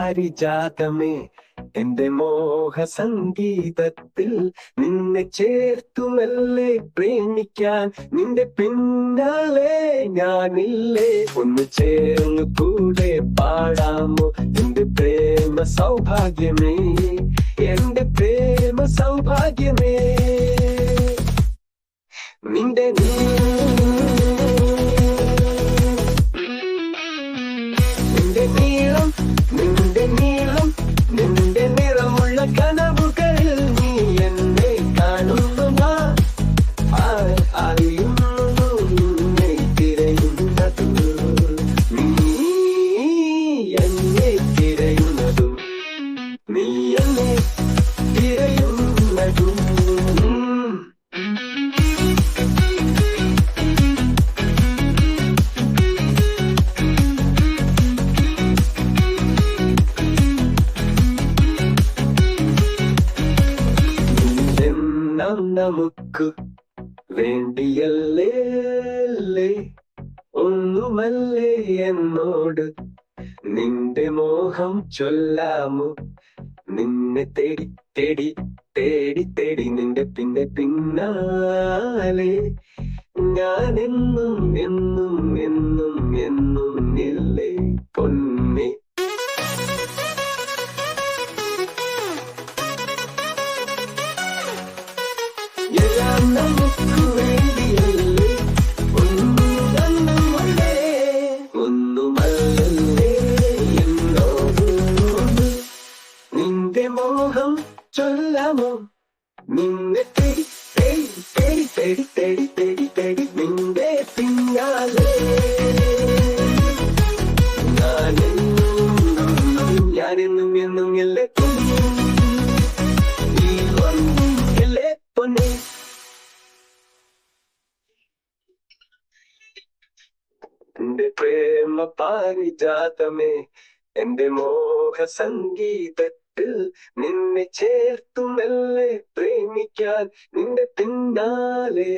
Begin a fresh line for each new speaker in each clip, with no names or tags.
പാരിജാതമേ എന്റെ മോഹ സംഗീതത്തിൽ നിന്നെ ചേർത്തുമല്ലേ പ്രേമിക്കാൻ നിന്റെ പിന്നാലെ ഞാനില്ലേ ഒന്ന് ചേർന്നു കൂടെ പാടാമോ എന്റെ പ്രേമ സൗഭാഗ്യമേ എന്റെ പ്രേമ സൗഭാഗ്യമേ നിന്റെ നീളം നിന്റെ നീളം നിന്റെ നിറമുള്ള കനവുകളിൽ നീ എന്നെ കാണുന്നു അറിയുന്നു നിന്നെ തിരയുന്നതു നീ എന്നെ തിരയുന്നതു നീ എന്നെ തിരയുന്നതു നമുക്ക് വേണ്ടിയല്ലേ ഒന്നുമല്ലേ എന്നോട് നിന്റെ മോഹം ചൊല്ലാമോ നിന്നെ തേടി തേടി തേടി തേടി നിന്റെ പിന്നാലെ ഞാൻ എന്നും എന്നും എന്നും എന്നും ഇല്ലേ പൊന്നേ എല്ലാം നമുക്ക് വേണ്ടിയല്ലേ ഒന്നുമല്ലേ എന്നോട് നിന്റെ മോഹം ചൊല്ലാമോ നിന്നെ തേടി തേടി തേടി തേടി തേടി തേടി നിന്റെ പിന്നാലെ ഞാനെന്നും എന്നും എല്ലേ ഈ ഒന്നും എല്ലേ പൊന്നേ എന്റെ പ്രേമ പാരിജാതമേ എന്റെ മോഹ സംഗീതത്തിൽ നിന്നെ ചേർത്തുമല്ലേ പ്രേമിക്കാൻ നിന്റെ പിന്നാലെ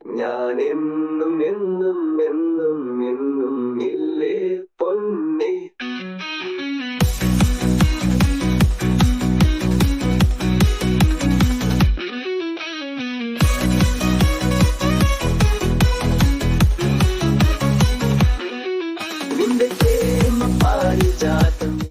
ഞാൻ എന്നും എന്നും എന്നും എന്നും ഇല്ലേ പൊന്നേ